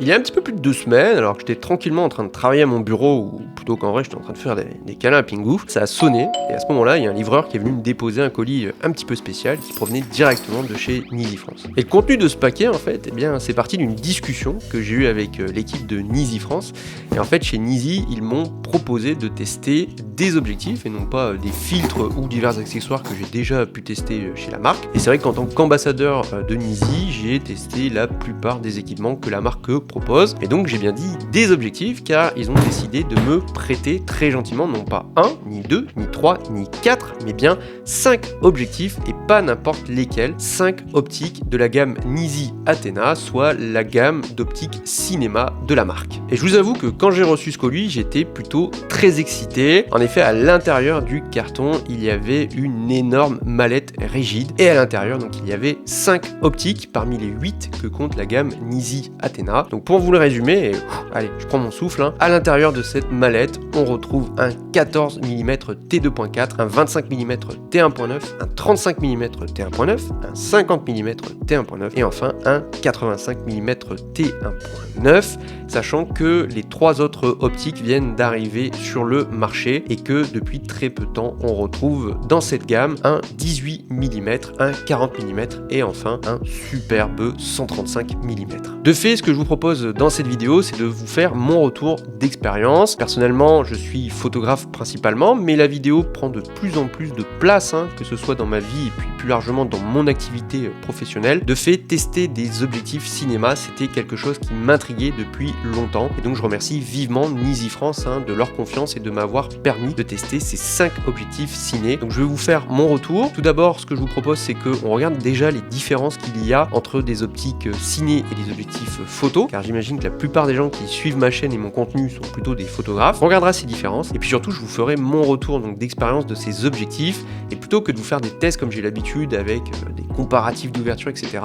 Il y a un petit peu plus de 2 semaines, alors que j'étais tranquillement en train de travailler à mon bureau, ou plutôt qu'en vrai j'étais en train de faire des câlins à Pingu, ça a sonné, et à ce moment-là, il y a un livreur qui est venu me déposer un colis un petit peu spécial qui provenait directement de chez Nizi France. Et le contenu de ce paquet, en fait, eh bien, c'est parti d'une discussion que j'ai eue avec l'équipe de Nizi France. Et en fait, chez Nizi, ils m'ont proposé de tester des objectifs et non pas des filtres ou divers accessoires que j'ai déjà pu tester chez la marque. Et c'est vrai qu'en tant qu'ambassadeur de Nizi, j'ai testé la plupart des équipements que la marque propose. Et donc j'ai bien dit des objectifs car ils ont décidé de me prêter très gentiment non pas 1, ni 2, ni 3, ni 4, mais bien 5 objectifs et pas n'importe lesquels. 5 optiques de la gamme Nizi Athena, soit la gamme d'optiques cinéma de la marque. Et je vous avoue que quand j'ai reçu ce colis, j'étais plutôt très excité. En effet, à l'intérieur du carton, il y avait une énorme mallette rigide et à l'intérieur, donc il y avait 5 optiques parmi les 8 que compte la gamme Nizi Athena. Donc pour vous le résumer, allez, je prends mon souffle, à l'intérieur de cette mallette, on retrouve un 14 mm t2.4, un 25 mm t1.9, un 35 mm t1.9, un 50 mm t1.9 et enfin un 85 mm t1.9, sachant que les 3 autres optiques viennent d'arriver sur le marché et que depuis très peu de temps, on retrouve dans cette gamme un 18 mm, un 40 mm et enfin un superbe 135 mm. De fait, ce que je vous propose dans cette vidéo, c'est de vous faire mon retour d'expérience. Personnellement, je suis photographe principalement, mais la vidéo prend de plus en plus de place, que ce soit dans ma vie et puis plus largement dans mon activité professionnelle. De fait, tester des objectifs cinéma, c'était quelque chose qui m'intriguait depuis longtemps. Et donc je remercie vivement Nizi France de leur confiance et de m'avoir permis de tester ces 5 objectifs ciné. Donc je vais vous faire mon retour. Tout d'abord, ce que je vous propose, c'est qu'on regarde déjà les différences qu'il y a entre des optiques ciné et des objectifs photo, car j'imagine que la plupart des gens qui suivent ma chaîne et mon contenu sont plutôt des photographes. On regardera ces différences et puis surtout je vous ferai mon retour donc d'expérience de ces objectifs, et plutôt que de vous faire des tests comme j'ai l'habitude avec des comparatifs d'ouverture, etc.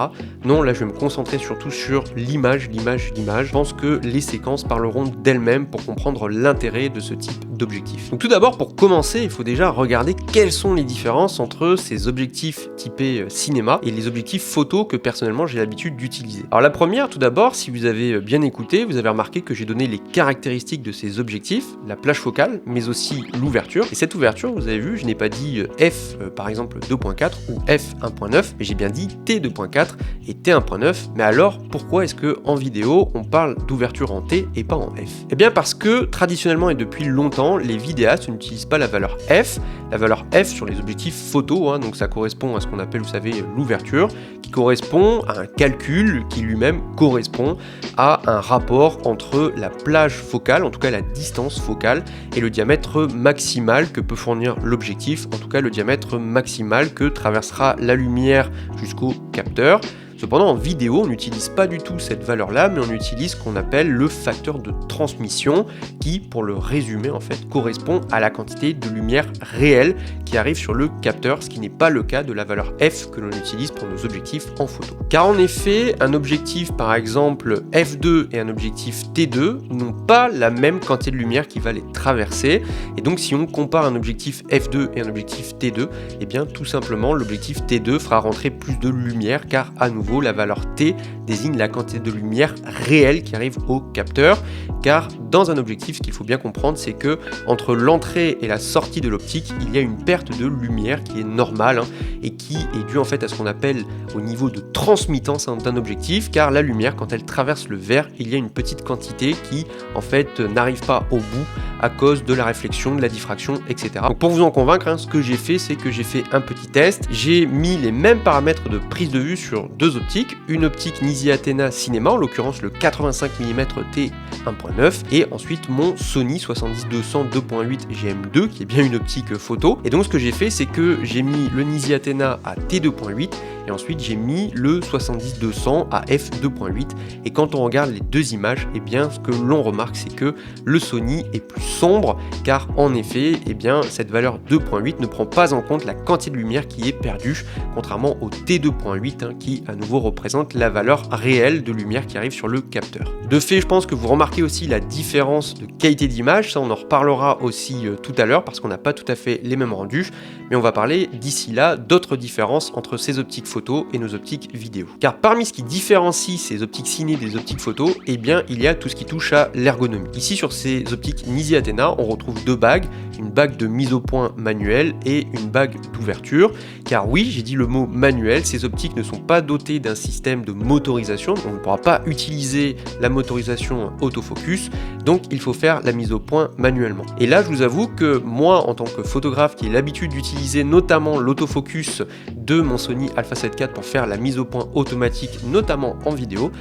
Non, là je vais me concentrer surtout sur l'image. Je pense que les séquences parleront d'elles-mêmes pour comprendre l'intérêt de ce type d'objectif. Donc tout d'abord, pour commencer, il faut déjà regarder quelles sont les différences entre ces objectifs typés cinéma et les objectifs photo que personnellement j'ai l'habitude d'utiliser. Alors la première, tout d'abord, si vous avez bien écouté, vous avez remarqué que j'ai donné les caractéristiques de ces objectifs, la plage focale, mais aussi l'ouverture. Et cette ouverture, vous avez vu, je n'ai pas dit f par exemple 2.4 ou f 1.9, mais j'ai bien dit t2.4 et t1.9. Mais alors, pourquoi est-ce que en vidéo, on parle d'ouverture en T et pas en F? Eh bien parce que traditionnellement et depuis longtemps, les vidéastes n'utilisent pas la valeur F. La valeur F sur les objectifs photo, donc ça correspond à ce qu'on appelle, vous savez, l'ouverture, qui correspond à un calcul qui lui-même correspond à un rapport entre la plage focale, en tout cas la distance focale, et le diamètre maximal que peut fournir l'objectif, en tout cas le diamètre maximal que traversera la lumière jusqu'au capteur. Cependant, en vidéo, on n'utilise pas du tout cette valeur-là, mais on utilise ce qu'on appelle le facteur de transmission, qui, pour le résumer, en fait, correspond à la quantité de lumière réelle qui arrive sur le capteur, ce qui n'est pas le cas de la valeur F que l'on utilise pour nos objectifs en photo. Car en effet, un objectif, par exemple f2 et un objectif t2, n'ont pas la même quantité de lumière qui va les traverser. Et donc, si on compare un objectif f2 et un objectif t2, eh bien, tout simplement, l'objectif t2 fera rentrer plus de lumière, car à nouveau, la valeur T désigne la quantité de lumière réelle qui arrive au capteur, car dans un objectif, ce qu'il faut bien comprendre, c'est que entre l'entrée et la sortie de l'optique, il y a une perte de lumière qui est normale et qui est due en fait à ce qu'on appelle au niveau de transmittance d'un objectif, car la lumière, quand elle traverse le verre, il y a une petite quantité qui en fait n'arrive pas au bout à cause de la réflexion, de la diffraction, etc. Donc pour vous en convaincre, ce que j'ai fait, c'est que j'ai fait un petit test. J'ai mis les mêmes paramètres de prise de vue sur 2 optiques, une optique Nizi Athena cinéma, en l'occurrence le 85 mm t 1.9, et ensuite mon Sony 70-200 2.8 GM2 qui est bien une optique photo. Et donc ce que j'ai fait, c'est que j'ai mis le Nizi Athena à t2.8 et ensuite j'ai mis le 70-200 à f2.8, et quand on regarde les deux images, eh bien ce que l'on remarque, c'est que le Sony est plus sombre, car en effet, eh bien cette valeur 2.8 ne prend pas en compte la quantité de lumière qui est perdue, contrairement au t2.8 qui à nouveau représente la valeur réelle de lumière qui arrive sur le capteur. De fait, je pense que vous remarquez aussi la différence différence de qualité d'image, ça on en reparlera aussi tout à l'heure parce qu'on n'a pas tout à fait les mêmes rendus, mais on va parler d'ici là d'autres différences entre ces optiques photo et nos optiques vidéo. Car parmi ce qui différencie ces optiques ciné des optiques photo, eh bien il y a tout ce qui touche à l'ergonomie. Ici sur ces optiques Nisi Athena, on retrouve deux bagues, une bague de mise au point manuelle et une bague d'ouverture. Car oui, j'ai dit le mot manuel, ces optiques ne sont pas dotées d'un système de motorisation, on ne pourra pas utiliser la motorisation autofocus, donc il faut faire la mise au point manuellement. Et là, je vous avoue que moi, en tant que photographe qui ai l'habitude d'utiliser notamment l'autofocus de mon Sony Alpha 7 IV pour faire la mise au point automatique, notamment en vidéo,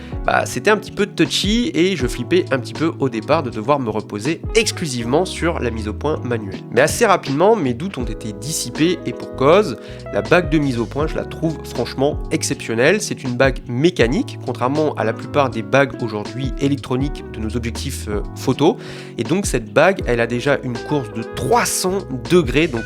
c'était un petit peu touchy et je flippais un petit peu au départ de devoir me reposer exclusivement sur la mise au point manuelle. Mais assez rapidement, mes doutes ont été dissipés et pour cause, la bague de mise au point, je la trouve franchement exceptionnelle. C'est une bague mécanique, contrairement à la plupart des bagues aujourd'hui électroniques de nos objectifs photo. Et donc cette bague, elle a déjà une course de 300 degrés, donc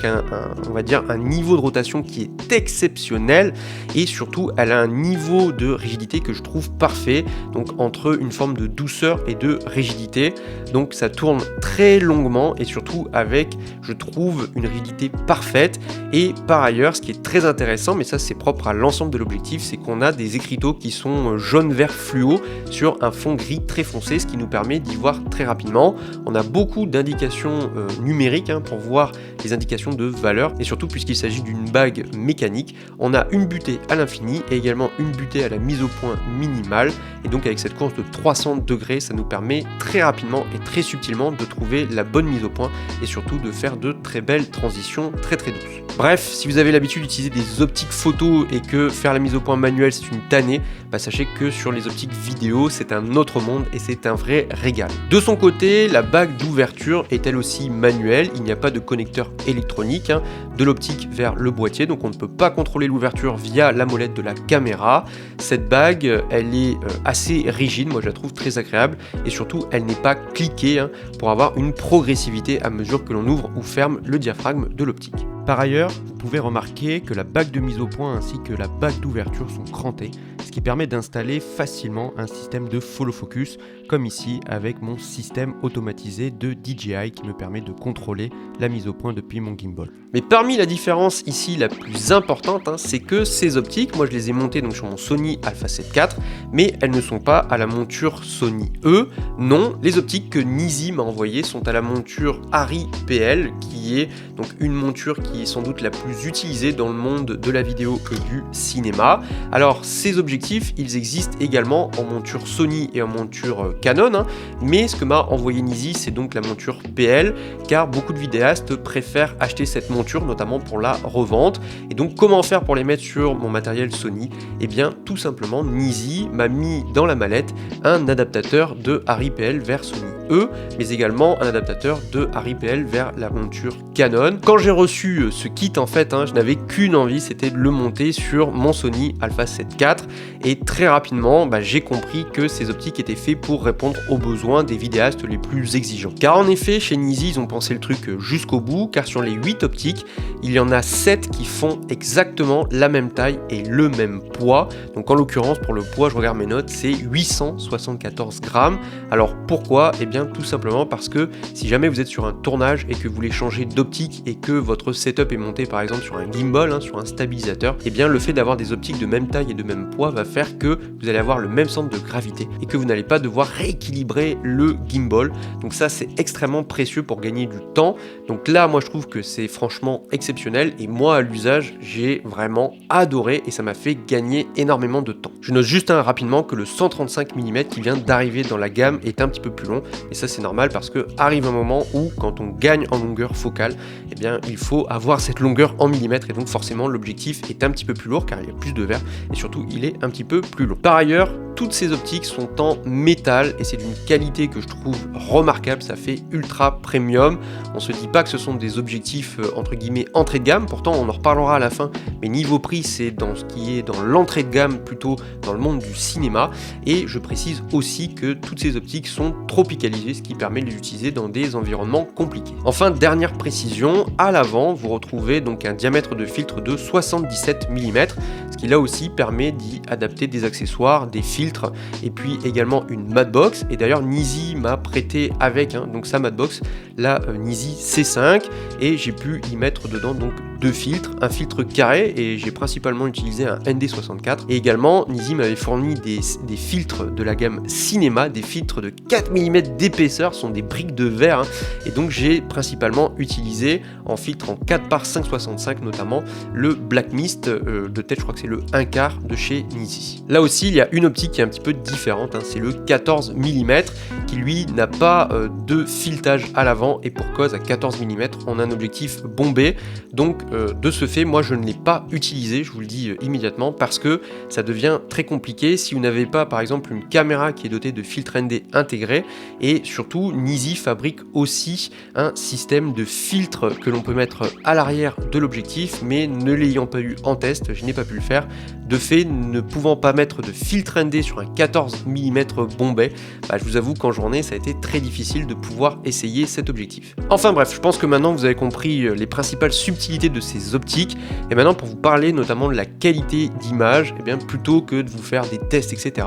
on va dire un niveau de rotation qui est exceptionnel et surtout elle a un niveau de rigidité que je trouve parfait, donc entre une forme de douceur et de rigidité. Donc ça tourne très longuement et surtout avec, je trouve, une rigidité parfaite. Et par ailleurs, ce qui est très intéressant, mais ça c'est propre à l'ensemble de l'objectif, c'est qu'on a des écriteaux qui sont jaune-vert fluo sur un fond gris très foncé, ce qui nous permet d'y voir très rapidement. On a beaucoup d'indications numériques pour voir les indications de valeur et surtout puisqu'il s'agit d'une bague mécanique, on a une butée à l'infini et également une butée à la mise au point minimale. Et donc avec cette course de 300 degrés, ça nous permet très rapidement et très subtilement de trouver la bonne mise au point et surtout de faire de très belles transitions très douces. Bref, si vous avez l'habitude d'utiliser des optiques photo et que faire la mise au point manuelle c'est une tannée, sachez que sur les optiques vidéo c'est un autre monde et c'est un vrai régal. De son côté, la bague d'ouverture est elle aussi manuelle, il n'y a pas de connecteur électronique de l'optique vers le boîtier, donc on ne peut pas contrôler l'ouverture via la molette de la caméra. Cette bague, elle est assez rigide, moi je la trouve très agréable et surtout elle n'est pas cliquée pour avoir une progressivité à mesure que l'on ouvre ou ferme le diaphragme de l'optique. Par ailleurs, vous pouvez remarquer que la bague de mise au point ainsi que la bague d'ouverture sont crantées, ce qui permet d'installer facilement un système de follow focus, comme ici avec mon système automatisé de DJI qui me permet de contrôler la mise au point depuis mon gimbal. Mais parmi la différence ici la plus importante, c'est que ces optiques, moi je les ai montées donc sur mon Sony Alpha 7 IV, mais elles ne sont pas à la monture Sony E. Non, les optiques que Nisi m'a envoyées sont à la monture Arri PL, qui est donc une monture qui est sans doute la plus utilisée dans le monde de la vidéo et du cinéma. Alors ces objectifs, ils existent également en monture Sony et en monture Canon, mais ce que m'a envoyé Nisi, c'est donc la monture PL, car beaucoup de vidéastes préfèrent acheter cette monture, notamment pour la revente. Et donc comment faire pour les mettre sur mon matériel Sony? Eh bien tout simplement, Nisi m'a mis dans la mallette un adaptateur de Arri PL vers Sony E, mais également un adaptateur de Arri PL vers la monture Canon. Quand j'ai reçu ce kit, en fait, je n'avais qu'une envie, c'était de le monter sur mon Sony Alpha 7 IV, et très rapidement, j'ai compris que ces optiques étaient faites pour répondre aux besoins des vidéastes les plus exigeants. Car en effet, chez Nisi, ils ont pensé le truc jusqu'au bout, car sur les 8 optiques, il y en a 7 qui font exactement la même taille et le même poids. Donc en l'occurrence, pour le poids, je regarde mes notes, c'est 874 grammes. Alors pourquoi? Eh bien tout simplement parce que si jamais vous êtes sur un tournage et que vous voulez changer d'optique et que votre setup est monté par exemple sur un gimbal, sur un stabilisateur, eh bien le fait d'avoir des optiques de même taille et de même poids va faire que vous allez avoir le même centre de gravité et que vous n'allez pas devoir rééquilibrer le gimbal. Donc ça c'est extrêmement précieux pour gagner du temps. Donc là moi je trouve que c'est franchement exceptionnel et moi à l'usage j'ai vraiment adoré et ça m'a fait gagner énormément de temps. Je note juste rapidement que le 135 mm qui vient d'arriver dans la gamme est un petit peu plus long et ça c'est normal parce que arrive un moment où quand on gagne en longueur focale, eh bien il faut avoir cette longueur en millimètres et donc forcément l'objectif est un petit peu plus lourd car il y a plus de verre et surtout il est un petit peu plus long. Par ailleurs, toutes ces optiques sont en métal et c'est d'une qualité que je trouve remarquable, ça fait ultra premium. On se dit pas que ce sont des objectifs entre guillemets entrée de gamme, pourtant on en reparlera à la fin, mais niveau prix c'est dans ce qui est dans l'entrée de gamme, plutôt dans le monde du cinéma. Et je précise aussi que toutes ces optiques sont tropicalisées, ce qui permet de les utiliser dans des environnements compliqués. Enfin, dernière précision, à l'avant vous retrouvez donc un diamètre de filtre de 77 mm, ce qui là aussi permet d'y adapter des accessoires, des fils filtre et puis également une matbox. Et d'ailleurs Nizi m'a prêté avec donc sa matbox, la Nizi C5, et j'ai pu y mettre dedans donc deux filtres, un filtre carré, et j'ai principalement utilisé un ND64, et également Nizi m'avait fourni des filtres de la gamme Cinema, des filtres de 4 mm d'épaisseur, sont des briques de verre, et donc j'ai principalement utilisé en filtre en 4 par 5,65 notamment le Black Mist de tête, je crois que c'est le 1/4 de chez Nizi. Là aussi il y a une optique qui est un petit peu différente, c'est le 14 mm qui lui n'a pas de filetage à l'avant, et pour cause, à 14 mm on a un objectif bombé, donc de ce fait moi je ne l'ai pas utilisé, je vous le dis immédiatement, parce que ça devient très compliqué si vous n'avez pas par exemple une caméra qui est dotée de filtre ND intégré, et surtout Nizi fabrique aussi un système de filtre que l'on peut mettre à l'arrière de l'objectif, mais ne l'ayant pas eu en test, je n'ai pas pu le faire. De fait, ne pouvant pas mettre de filtre ND sur un 14 mm bombé, je vous avoue qu'en journée ça a été très difficile de pouvoir essayer cet objectif. Enfin bref, je pense que maintenant vous avez compris les principales subtilités de ces optiques, et maintenant pour vous parler notamment de la qualité d'image, plutôt que de vous faire des tests etc,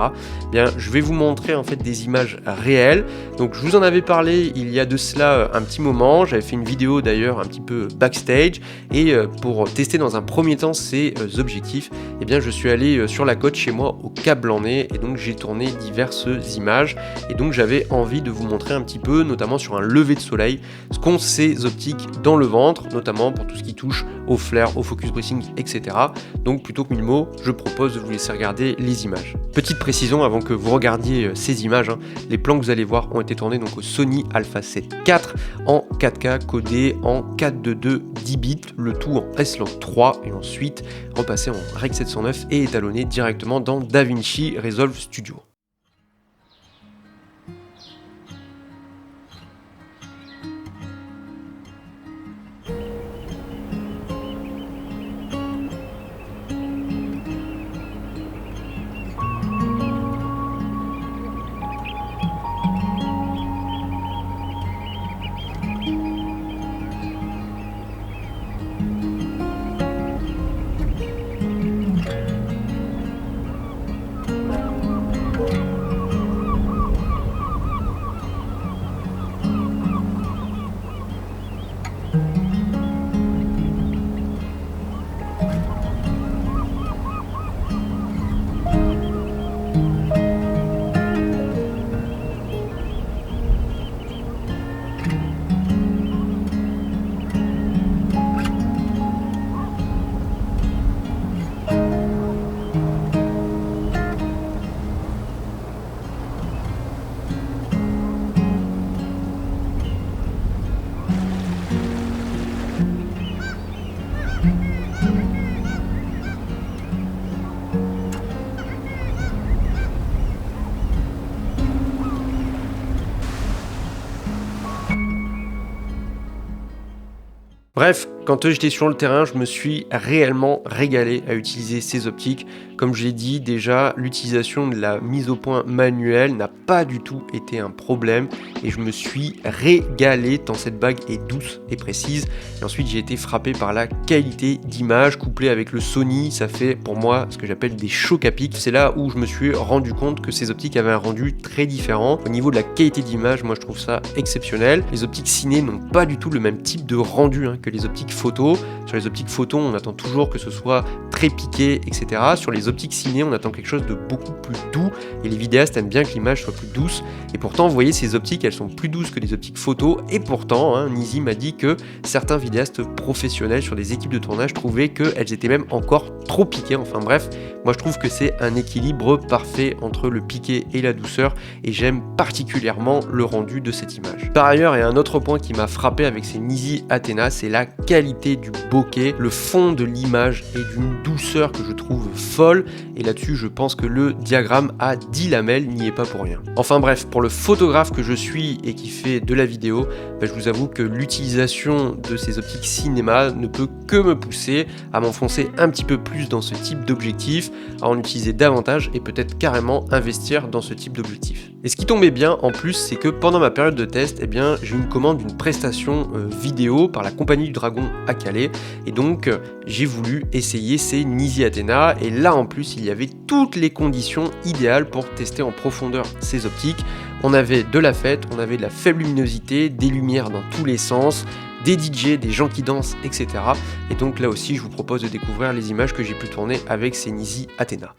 je vais vous montrer en fait des images réelles. Donc je vous en avais parlé il y a de cela un petit moment, j'avais fait une vidéo d'ailleurs un petit peu backstage, et pour tester dans un premier temps ces objectifs, je suis allé sur la côte chez moi au Cap Blanc-Nez, et donc j'ai tourné diverses images, et donc j'avais envie de vous montrer un petit peu, notamment sur un lever de soleil, ce qu'ont ces optiques dans le ventre, notamment pour tout ce qui touche au flare, au focus breathing, etc. Donc plutôt que 1000 mots, je propose de vous laisser regarder les images. Petite précision avant que vous regardiez ces images, les plans que vous allez voir ont été tournés donc au Sony Alpha 7 IV en 4K codé en 422 10 bits, le tout en S-Log 3, et ensuite repassé en Rec 709 et étalonné directement dans DaVinci Resolve Studio. Bref, quand j'étais sur le terrain, je me suis réellement régalé à utiliser ces optiques. Comme je l'ai dit déjà, l'utilisation de la mise au point manuelle n'a pas du tout été un problème, et je me suis régalé tant cette bague est douce et précise. Et ensuite j'ai été frappé par la qualité d'image couplée avec le Sony, ça fait pour moi ce que j'appelle des chocs à pic. C'est là où je me suis rendu compte que ces optiques avaient un rendu très différent. Au niveau de la qualité d'image, moi je trouve ça exceptionnel. Les optiques ciné n'ont pas du tout le même type de rendu que les optiques photo. Sur les optiques photo, on attend toujours que ce soit très piqué, etc. Sur les optiques ciné, on attend quelque chose de beaucoup plus doux, et les vidéastes aiment bien que l'image soit plus douce. Et pourtant, vous voyez, ces optiques, elles sont plus douces que les optiques photo, et pourtant, Nizi m'a dit que certains vidéastes professionnels sur des équipes de tournage trouvaient qu'elles étaient même encore trop piquées. Enfin bref, moi je trouve que c'est un équilibre parfait entre le piqué et la douceur, et j'aime particulièrement le rendu de cette image. Par ailleurs, il y a un autre point qui m'a frappé avec ces Nizi Athena, c'est la qualité du bokeh. Le fond de l'image est d'une douceur que je trouve folle, et là-dessus je pense que le diagramme à 10 lamelles n'y est pas pour rien. Enfin bref, pour le photographe que je suis et qui fait de la vidéo, je vous avoue que l'utilisation de ces optiques cinéma ne peut que me pousser à m'enfoncer un petit peu plus dans ce type d'objectif, à en utiliser davantage et peut-être carrément investir dans ce type d'objectif. Et ce qui tombait bien en plus, c'est que pendant ma période de test, eh bien, j'ai eu une commande d'une prestation vidéo par la Compagnie du Dragon à Calais. Et donc, j'ai voulu essayer ces Nisi Athena. Et là, en plus, il y avait toutes les conditions idéales pour tester en profondeur ces optiques. On avait de la fête, on avait de la faible luminosité, des lumières dans tous les sens, des DJ, des gens qui dansent, etc. Et donc là aussi, je vous propose de découvrir les images que j'ai pu tourner avec ces Nisi Athena.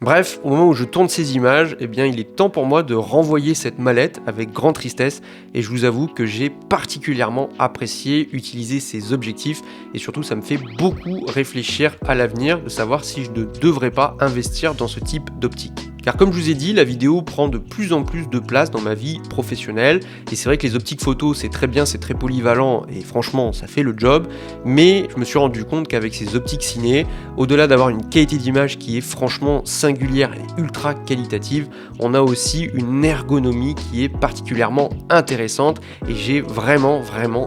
Bref, au moment où je tourne ces images, eh bien, il est temps pour moi de renvoyer cette mallette avec grande tristesse et je vous avoue que j'ai particulièrement apprécié utiliser ces objectifs et surtout ça me fait beaucoup réfléchir à l'avenir de savoir si je ne devrais pas investir dans ce type d'optique. Car comme je vous ai dit, la vidéo prend de plus en plus de place dans ma vie professionnelle et c'est vrai que les optiques photos c'est très bien, c'est très polyvalent et franchement ça fait le job, mais je me suis rendu compte qu'avec ces optiques ciné, au-delà d'avoir une qualité d'image qui est franchement singulière et ultra qualitative, on a aussi une ergonomie qui est particulièrement intéressante et j'ai vraiment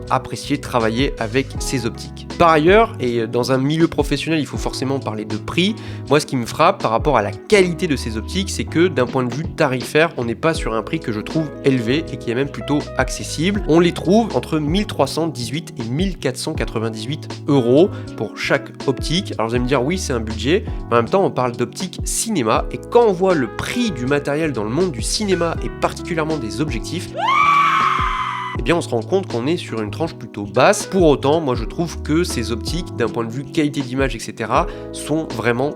apprécié travailler avec ces optiques. Par ailleurs, et dans un milieu professionnel il faut forcément parler de prix, moi ce qui me frappe par rapport à la qualité de ces optiques, c'est que d'un point de vue tarifaire, on n'est pas sur un prix que je trouve élevé et qui est même plutôt accessible. On les trouve entre 1318 et 1498 € pour chaque optique. Alors vous allez me dire oui c'est un budget, mais en même temps on parle d'optique cinéma et quand on voit le prix du matériel dans le monde du cinéma et particulièrement des objectifs, eh bien on se rend compte qu'on est sur une tranche plutôt basse. Pour autant, moi je trouve que ces optiques, d'un point de vue qualité d'image, etc., sont vraiment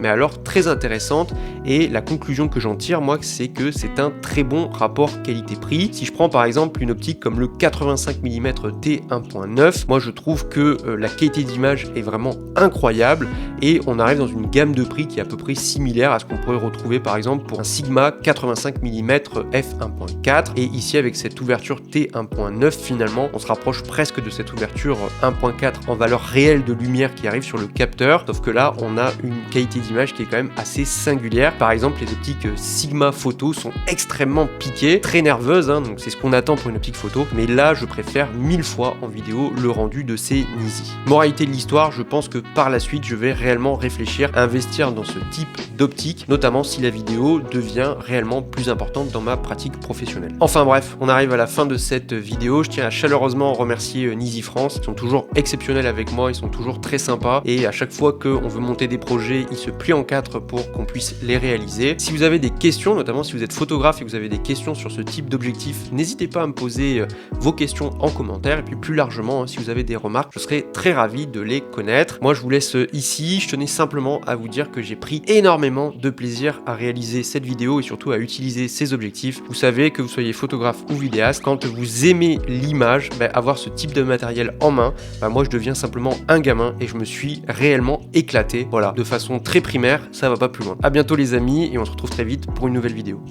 mais alors très intéressantes. Et la conclusion que j'en tire, moi, c'est que c'est un très bon rapport qualité-prix. Si je prends par exemple une optique comme le 85 mm t1.9, moi je trouve que la qualité d'image est vraiment incroyable et on arrive dans une gamme de prix qui est à peu près similaire à ce qu'on pourrait retrouver par exemple pour un Sigma 85 mm f1.4. Et ici avec cette ouverture t1.9, finalement, on se rapproche presque de cette ouverture 1.4 en valeur réelle de lumière qui arrive sur le capteur, sauf que là, on a une qualité d'image qui est quand même assez singulière. Par exemple, les optiques Sigma photo sont extrêmement piquées, très nerveuses, hein, donc c'est ce qu'on attend pour une optique photo, mais là, je préfère 1000 fois en vidéo le rendu de ces Nisi. Moralité de l'histoire, je pense que par la suite, je vais réellement réfléchir à investir dans ce type d'optique, notamment si la vidéo devient réellement plus importante dans ma pratique professionnelle. Enfin bref, on arrive à la fin de cette vidéo. Je tiens à chaleureusement remercier Nisi France. Ils sont toujours exceptionnels avec moi, ils sont toujours très sympas et à chaque fois qu'on veut monter des projets, ils se plient en quatre pour qu'on puisse les réaliser. Si vous avez des questions, notamment si vous êtes photographe et que vous avez des questions sur ce type d'objectif, n'hésitez pas à me poser vos questions en commentaire et puis plus largement, si vous avez des remarques, je serai très ravi de les connaître. Moi, je vous laisse ici. Je tenais simplement à vous dire que j'ai pris énormément de plaisir à réaliser cette vidéo et surtout à utiliser ces objectifs. Vous savez, que vous soyez photographe ou vidéaste, quand vous aimez l'image, avoir ce type de matériel en main, moi je deviens simplement un gamin et je me suis réellement éclaté. Voilà, de façon très primaire, ça va pas plus loin. À bientôt les amis et on se retrouve très vite pour une nouvelle vidéo.